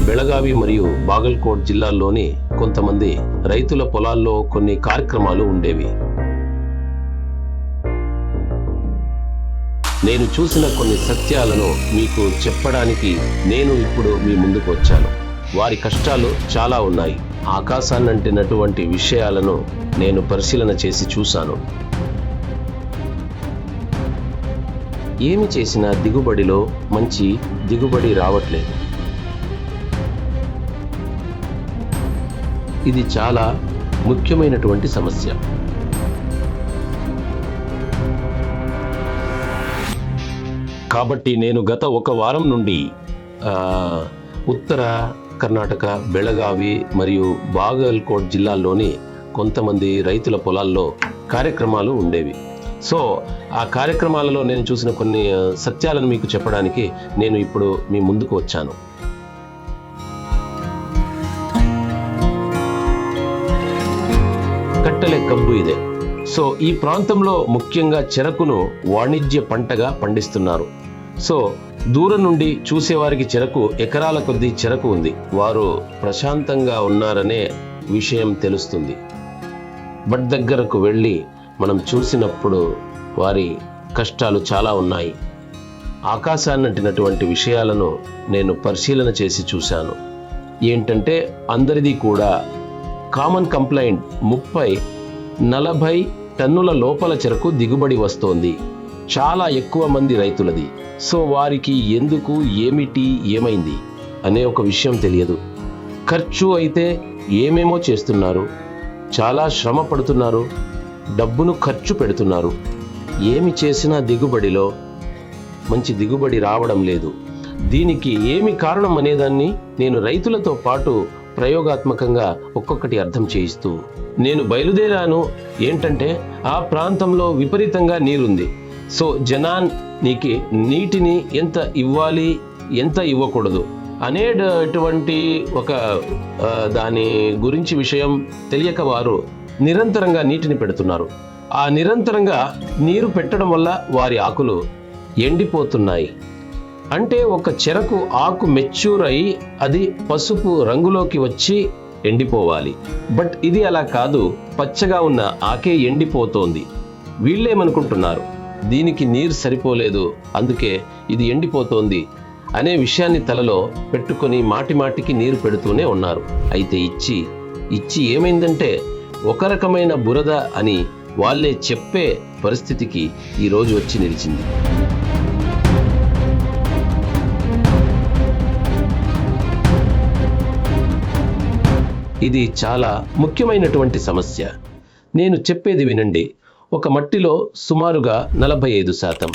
బెళగావి మరియు బాగల్కోట్ జిల్లాల్లోని కొంతమంది రైతుల పొలాల్లో కొన్ని కార్యక్రమాలు ఉండేవి. నేను చూసిన కొన్ని సత్యాలను మీకు చెప్పడానికి నేను ఇప్పుడు మీ ముందుకు వచ్చాను. వారి కష్టాలు చాలా ఉన్నాయి. ఆకాశాన్నంటినటువంటి విషయాలను నేను పరిశీలన చేసి చూశాను. ఏమి చేసినా దిగుబడిలో మంచి దిగుబడి రావట్లేదు. ఇది చాలా ముఖ్యమైనటువంటి సమస్య. కాబట్టి నేను గత ఒక వారం నుండి ఉత్తర కర్ణాటక బెళగావి మరియు బాగల్కోట్ జిల్లాల్లోని కొంతమంది రైతుల పొలాల్లో కార్యక్రమాలు ఉండేవి. సో ఆ కార్యక్రమాలలో నేను చూసిన కొన్ని సత్యాలను మీకు చెప్పడానికి నేను ఇప్పుడు మీ ముందుకు వచ్చాను. కట్టెల కబ్బు ఇదే. సో ఈ ప్రాంతంలో ముఖ్యంగా చెరకును వాణిజ్య పంటగా పండిస్తున్నారు. సో దూరం నుండి చూసేవారికి చెరకు ఎకరాల కొద్దీ చెరకు ఉంది. వారు ప్రశాంతంగా ఉన్నారనే విషయం తెలుస్తుంది. బట్ దగ్గరకు వెళ్ళి మనం చూసినప్పుడు వారి కష్టాలు చాలా ఉన్నాయి. ఆకాశాన్నంటినటువంటి విషయాలను నేను పరిశీలన చేసి చూశాను. ఏంటంటే అందరిది కూడా కామన్ కంప్లైంట్ 30-40 టన్నుల లోపల చెరకు దిగుబడి వస్తోంది. చాలా ఎక్కువ మంది రైతులది. సో వారికి ఎందుకు, ఏమిటి, ఏమైంది అనే ఒక విషయం తెలియదు. ఖర్చు అయితే ఏమేమో చేస్తున్నారు, చాలా శ్రమ పడుతున్నారు, డబ్బును ఖర్చు పెడుతున్నారు. ఏమి చేసినా దిగుబడిలో మంచి దిగుబడి రావడం లేదు. దీనికి ఏమి కారణం అనేదాన్ని నేను రైతులతో పాటు ప్రయోగాత్మకంగా ఒక్కొక్కటి అర్థం చేయిస్తూ నేను బయలుదేరాను. ఏంటంటే ఆ ప్రాంతంలో విపరీతంగా నీరుంది. సో జనానికి నీటిని ఎంత ఇవ్వాలి, ఎంత ఇవ్వకూడదు అనేటువంటి ఒక దాని గురించి విషయం తెలియక వారు నిరంతరంగా నీటిని పెడుతున్నారు. ఆ నిరంతరంగా నీరు పెట్టడం వల్ల వారి ఆకులు ఎండిపోతున్నాయి. అంటే ఒక చెరకు ఆకు మెచ్యూర్ అయి అది పసుపు రంగులోకి వచ్చి ఎండిపోవాలి. బట్ ఇది అలా కాదు, పచ్చగా ఉన్న ఆకే ఎండిపోతోంది. వీళ్ళేమనుకుంటున్నారు, దీనికి నీరు సరిపోలేదు, అందుకే ఇది ఎండిపోతోంది అనే విషయాన్ని తలలో పెట్టుకొని మాటికి నీరు పెడుతూనే ఉన్నారు. అయితే ఇచ్చి ఏమైందంటే ఒక రకమైన బురద అని వాళ్ళే చెప్పే పరిస్థితికి ఈరోజు వచ్చి నిలిచింది. ఇది చాలా ముఖ్యమైనటువంటి సమస్య. నేను చెప్పేది వినండి. ఒక మట్టిలో సుమారుగా 45%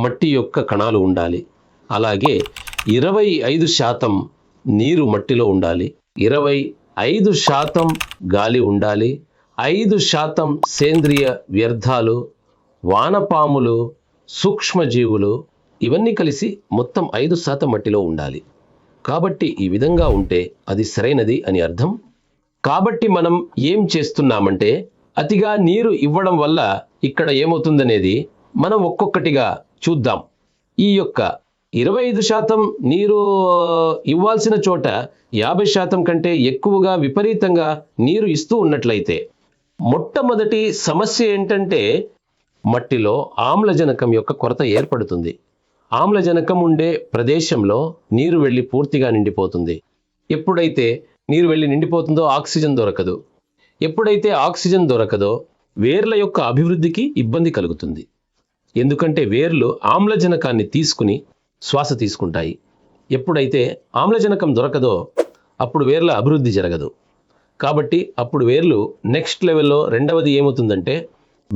మట్టి యొక్క కణాలు ఉండాలి. అలాగే 25% నీరు మట్టిలో ఉండాలి. 25% గాలి ఉండాలి. 5% సేంద్రియ వ్యర్థాలు, వానపాములు, సూక్ష్మజీవులు ఇవన్నీ కలిసి మొత్తం 5% మట్టిలో ఉండాలి. కాబట్టి ఈ విధంగా ఉంటే అది సరైనది అని అర్థం. కాబట్టి మనం ఏం చేస్తున్నామంటే అతిగా నీరు ఇవ్వడం వల్ల ఇక్కడ ఏమవుతుందనేది మనం ఒక్కొక్కటిగా చూద్దాం. ఈ యొక్క 25% నీరు ఇవ్వాల్సిన చోట 50% కంటే ఎక్కువగా విపరీతంగా నీరు ఇస్తూ ఉన్నట్లయితే మొట్టమొదటి సమస్య ఏంటంటే మట్టిలో ఆమ్లజనకం యొక్క కొరత ఏర్పడుతుంది. ఆమ్లజనకం ఉండే ప్రదేశంలో నీరు వెళ్ళి పూర్తిగా నిండిపోతుంది. ఎప్పుడైతే నీరు వెళ్ళి నిండిపోతుందో ఆక్సిజన్ దొరకదు. ఎప్పుడైతే ఆక్సిజన్ దొరకదో వేర్ల యొక్క అభివృద్ధికి ఇబ్బంది కలుగుతుంది. ఎందుకంటే వేర్లు ఆమ్లజనకాన్ని తీసుకుని శ్వాస తీసుకుంటాయి. ఎప్పుడైతే ఆమ్లజనకం దొరకదో అప్పుడు వేర్ల అభివృద్ధి జరగదు. కాబట్టి అప్పుడు వేర్లు నెక్స్ట్ లెవెల్లో రెండవది ఏమవుతుందంటే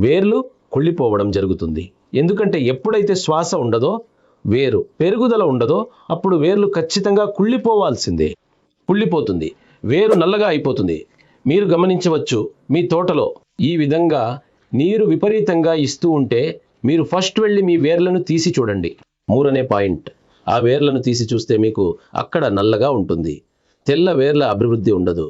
వేర్లు కుళ్ళిపోవడం జరుగుతుంది. ఎందుకంటే ఎప్పుడైతే శ్వాస ఉండదో, వేరు పెరుగుదల ఉండదో అప్పుడు వేర్లు ఖచ్చితంగా కుళ్ళిపోవాల్సిందే. కుళ్ళిపోతుంది, వేరు నల్లగా అయిపోతుంది. మీరు గమనించవచ్చు, మీ తోటలో ఈ విధంగా నీరు విపరీతంగా ఇస్తూ ఉంటే మీరు ఫస్ట్ వెళ్ళి మీ వేర్లను తీసి చూడండి. 3 అనే పాయింట్. ఆ వేర్లను తీసి చూస్తే మీకు అక్కడ నల్లగా ఉంటుంది, తెల్ల వేర్ల అభివృద్ధి ఉండదు.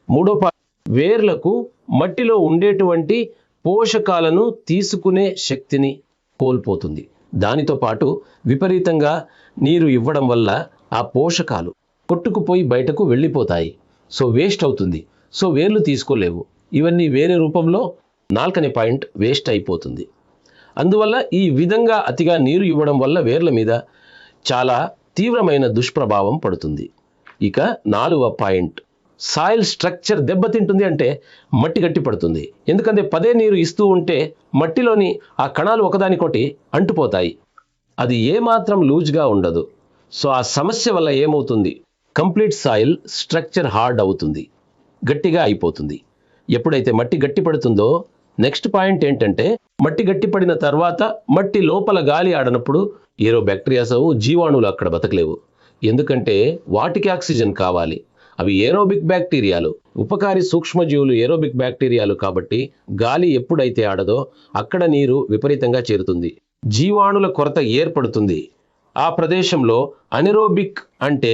3వ పాయింట్, వేర్లకు మట్టిలో ఉండేటువంటి పోషకాలను తీసుకునే శక్తిని కోల్పోతుంది. దానితో పాటు విపరీతంగా నీరు ఇవ్వడం వల్ల ఆ పోషకాలు కొట్టుకుపోయి బయటకు వెళ్ళిపోతాయి. సో వేస్ట్ అవుతుంది. సో వేర్లు తీసుకోలేవు. ఇవన్నీ వేరే రూపంలో 4 అనే పాయింట్ వేస్ట్ అయిపోతుంది. అందువల్ల ఈ విధంగా అతిగా నీరు ఇవ్వడం వల్ల వేర్ల మీద చాలా తీవ్రమైన దుష్ప్రభావం పడుతుంది. ఇక 4వ పాయింట్, సాయిల్ స్ట్రక్చర్ దెబ్బతింటుంది. అంటే మట్టి గట్టి పడుతుంది. ఎందుకంటే పదే నీరు ఇస్తూ ఉంటే మట్టిలోని ఆ కణాలు ఒకదానికొకటి అంటుపోతాయి. అది ఏమాత్రం లూజ్గా ఉండదు. సో ఆ సమస్య వల్ల ఏమవుతుంది, కంప్లీట్ సాయిల్ స్ట్రక్చర్ హార్డ్ అవుతుంది, గట్టిగా అయిపోతుంది. ఎప్పుడైతే మట్టి గట్టి పడుతుందో నెక్స్ట్ పాయింట్ ఏంటంటే, మట్టి గట్టి పడిన తర్వాత మట్టి లోపల గాలి ఆడనప్పుడు ఏరో బ్యాక్టీరియాస్ జీవాణువులు అక్కడ బతకలేవు. ఎందుకంటే వాటికి ఆక్సిజన్ కావాలి. అవి ఏరోబిక్ బ్యాక్టీరియాలు, ఉపకారి సూక్ష్మజీవులు ఏరోబిక్ బ్యాక్టీరియాలు. కాబట్టి గాలి ఎప్పుడైతే ఆడదో అక్కడ నీరు విపరీతంగా చేరుతుంది. జీవాణుల కొరత ఏర్పడుతుంది. ఆ ప్రదేశంలో అనెరోబిక్ అంటే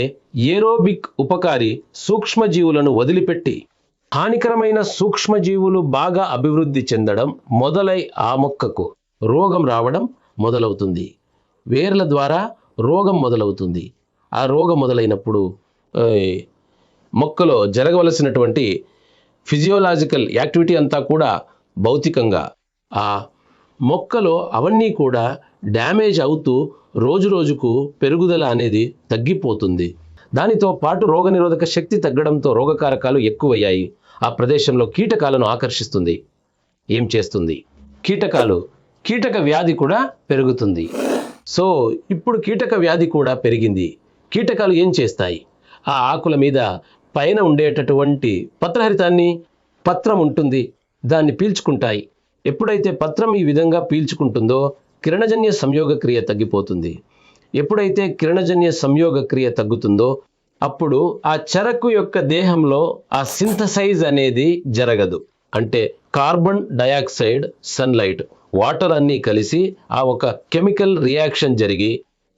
ఏరోబిక్ ఉపకారి సూక్ష్మజీవులను వదిలిపెట్టి హానికరమైన సూక్ష్మజీవులు బాగా అభివృద్ధి చెందడం మొదలై ఆ మొక్కకు రోగం రావడం మొదలవుతుంది. వేర్ల ద్వారా రోగం మొదలవుతుంది. ఆ రోగం మొదలైనప్పుడు మొక్కలో జరగవలసినటువంటి ఫిజియోలాజికల్ యాక్టివిటీ అంతా కూడా భౌతికంగా ఆ మొక్కలో అవన్నీ కూడా డ్యామేజ్ అవుతూ రోజు రోజుకు పెరుగుదల అనేది తగ్గిపోతుంది. దానితో పాటు రోగనిరోధక శక్తి తగ్గడంతో రోగకారకాలు ఎక్కువయ్యాయి. ఆ ప్రదేశంలో కీటకాలను ఆకర్షిస్తుంది. ఏం చేస్తుంది, కీటక వ్యాధి కూడా పెరుగుతుంది. సో ఇప్పుడు కీటక వ్యాధి కూడా పెరిగింది. కీటకాలు ఏం చేస్తాయి, ఆ ఆకుల మీద పైన ఉండేటటువంటి పత్రహరితాన్ని, పత్రం ఉంటుంది, దాన్ని పీల్చుకుంటాయి. ఎప్పుడైతే పత్రం ఈ విధంగా పీల్చుకుంటుందో కిరణజన్య సంయోగ క్రియ తగ్గిపోతుంది. ఎప్పుడైతే కిరణజన్య సంయోగ క్రియ తగ్గుతుందో అప్పుడు ఆ చెరకు యొక్క దేహంలో ఆ సింథసైజ్ అనేది జరగదు. అంటే కార్బన్ డయాక్సైడ్, సన్లైట్, వాటర్ అన్నీ కలిసి ఆ ఒక కెమికల్ రియాక్షన్ జరిగి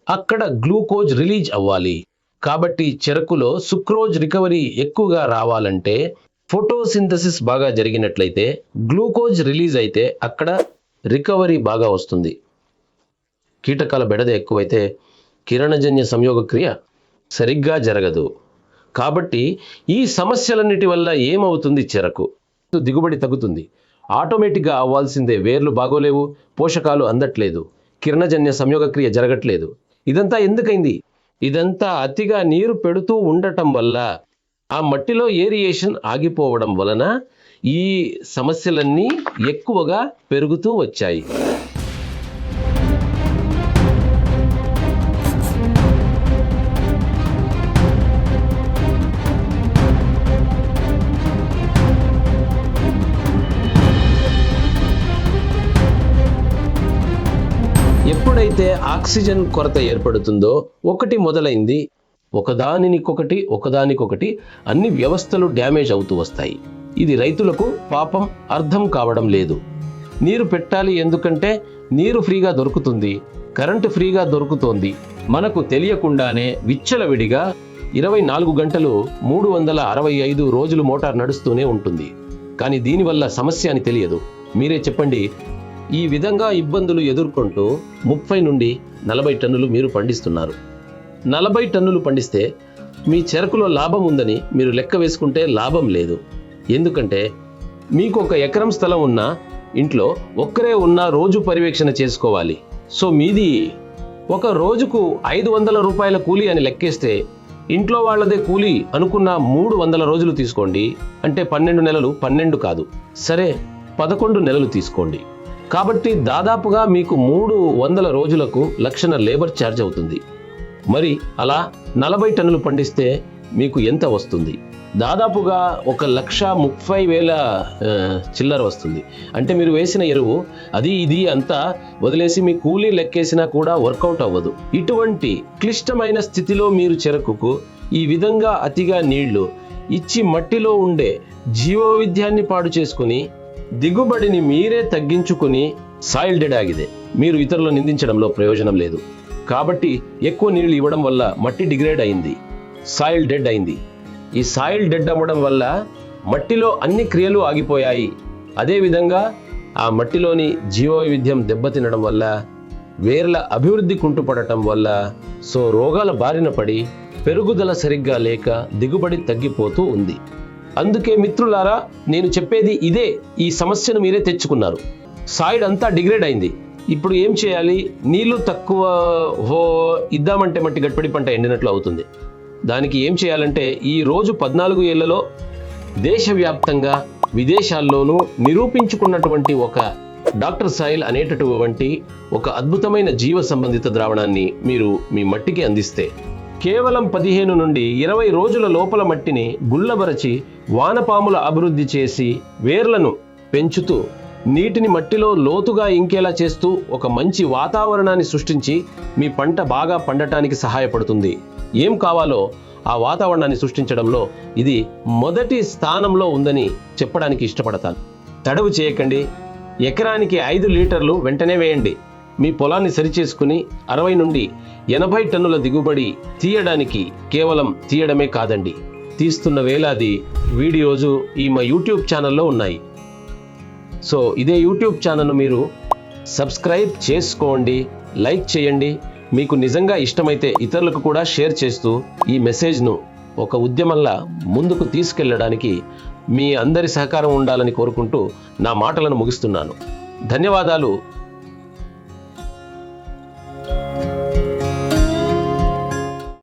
అక్కడ గ్లూకోజ్ రిలీజ్ అవ్వాలి. కాబట్టి చెరకులో సుక్రోజ్ రికవరీ ఎక్కువగా రావాలంటే ఫోటోసింథసిస్ బాగా జరిగినట్లయితే, గ్లూకోజ్ రిలీజ్ అయితే అక్కడ రికవరీ బాగా వస్తుంది. కీటకాల బెడద ఎక్కువైతే కిరణజన్య సంయోగ క్రియ సరిగ్గా జరగదు. కాబట్టి ఈ సమస్యలన్నిటి వల్ల ఏమవుతుంది, చెరకు దిగుబడి తగ్గుతుంది. ఆటోమేటిక్గా అవ్వాల్సిందే. వేర్లు బాగోలేవు, పోషకాలు అందట్లేదు, కిరణజన్య సంయోగ క్రియ జరగట్లేదు. ఇదంతా ఎందుకైంది? ఇదంతా అతిగా నీరు పెడుతూ ఉండటం వల్ల, ఆ మట్టిలో ఏరియేషన్ ఆగిపోవడం వలన ఈ సమస్యలన్నీ ఎక్కువగా పెరుగుతూ వచ్చాయి. ఎప్పుడైతే ఆక్సిజన్ కొరత ఏర్పడుతుందో ఒకటి మొదలైంది, ఒకదానికొకటి అన్ని వ్యవస్థలు డ్యామేజ్ అవుతూ వస్తాయి. ఇది రైతులకు పాపం అర్థం కావడం లేదు. నీరు పెట్టాలి, ఎందుకంటే నీరు ఫ్రీగా దొరుకుతుంది, కరెంటు ఫ్రీగా దొరుకుతోంది. మనకు తెలియకుండానే విచ్చలవిడిగా 24 గంటలు 365 రోజులు మోటార్ నడుస్తూనే ఉంటుంది. కానీ దీనివల్ల సమస్య అని తెలియదు. మీరే చెప్పండి. ఈ విధంగా ఇబ్బందులు ఎదుర్కొంటూ 30 నుండి 40 టన్నులు మీరు పండిస్తున్నారు. 40 టన్నులు పండిస్తే మీ చెరకులో లాభం ఉందని మీరు లెక్క వేసుకుంటే లాభం లేదు. ఎందుకంటే మీకు 1 ఎకరం స్థలం ఉన్న ఇంట్లో ఒక్కరే ఉన్న రోజు పర్యవేక్షణ చేసుకోవాలి. సో మీది ఒక రోజుకు 500 రూపాయల కూలీ అని లెక్కేస్తే ఇంట్లో వాళ్ళదే కూలీ అనుకున్న 300 రోజులు తీసుకోండి. అంటే 12 నెలలు, 12 కాదు, సరే 11 నెలలు తీసుకోండి. కాబట్టి దాదాపుగా మీకు 300 రోజులకు 1,00,000 లేబర్ ఛార్జ్ అవుతుంది. మరి అలా 40 టన్నులు పండిస్తే మీకు ఎంత వస్తుంది? దాదాపుగా 1,30,000 చిల్లర వస్తుంది. అంటే మీరు వేసిన ఎరువు అది ఇది అంతా వదిలేసి మీ కూలీ లెక్కేసినా కూడా వర్కౌట్ అవ్వదు. ఇటువంటి క్లిష్టమైన స్థితిలో మీరు చెరకుకు ఈ విధంగా అతిగా నీళ్లు ఇచ్చి మట్టిలో ఉండే జీవవైవిధ్యాన్ని పాడు చేసుకుని దిగుబడిని మీరే తగ్గించుకుని సాయిల్ డెడ్ ఆಗಿದೆ. మీరు ఇతరులను నిందించడంలో ప్రయోజనం లేదు. కాబట్టి ఎక్కువ నీళ్లు ఇవ్వడం వల్ల మట్టి డిగ్రేడ్ అయింది, సాయిల్ డెడ్ అయింది. ఈ సాయిల్ డెడ్ అవ్వడం వల్ల మట్టిలో అన్ని క్రియలు ఆగిపోయాయి. అదేవిధంగా ఆ మట్టిలోని జీవవైవిధ్యం దెబ్బతినడం వల్ల, వేర్ల అభివృద్ధి కుంటుపడటం వల్ల, సో రోగాల బారిన పడి పెరుగుదల సరిగ్గా లేక దిగుబడి తగ్గిపోతూ ఉంది. అందుకే మిత్రులారా, నేను చెప్పేది ఇదే. ఈ సమస్యను మీరే తెచ్చుకున్నారు. సాయిల్ అంతా డిగ్రేడ్ అయింది. ఇప్పుడు ఏం చేయాలి? నీళ్లు తక్కువ ఇద్దామంటే మట్టి గట్టిపడి పంట ఎండినట్లు అవుతుంది. దానికి ఏం చేయాలంటే, ఈ రోజు 14 ఏళ్లలో దేశవ్యాప్తంగా విదేశాల్లోనూ నిరూపించుకున్నటువంటి ఒక డాక్టర్ సాయిల్ అనేటటువంటి ఒక అద్భుతమైన జీవ సంబంధిత ద్రావణాన్ని మీరు మీ మట్టికి అందిస్తే, కేవలం 15 నుండి 20 రోజుల లోపల మట్టిని గుల్లబరచి వానపాముల అభివృద్ధి చేసి వేర్లను పెంచుతూ నీటిని మట్టిలో లోతుగా ఇంకేలా చేస్తూ ఒక మంచి వాతావరణాన్ని సృష్టించి మీ పంట బాగా పండటానికి సహాయపడుతుంది. ఏం కావాలో ఆ వాతావరణాన్ని సృష్టించడంలో ఇది మొదటి స్థానంలో ఉందని చెప్పడానికి ఇష్టపడతాను. తడవు చేయకండి. ఎకరానికి 5 లీటర్లు వెంటనే వేయండి. మీ పొలాన్ని సరిచేసుకుని 60 నుండి 80 టన్నుల దిగుబడి తీయడానికి కేవలం తీయడమే కాదండి, తీస్తున్న వేలాది వీడియోలు ఈ మా యూట్యూబ్ ఛానల్లో ఉన్నాయి. సో ఇదే యూట్యూబ్ ఛానల్ను మీరు సబ్స్క్రైబ్ చేసుకోండి, లైక్ చేయండి. మీకు నిజంగా ఇష్టమైతే ఇతరులకు కూడా షేర్ చేస్తూ ఈ మెసేజ్ను ఒక ఉద్యమంలా ముందుకు తీసుకెళ్లడానికి మీ అందరి సహకారం ఉండాలని కోరుకుంటూ నా మాటలను ముగిస్తున్నాను. ధన్యవాదాలు.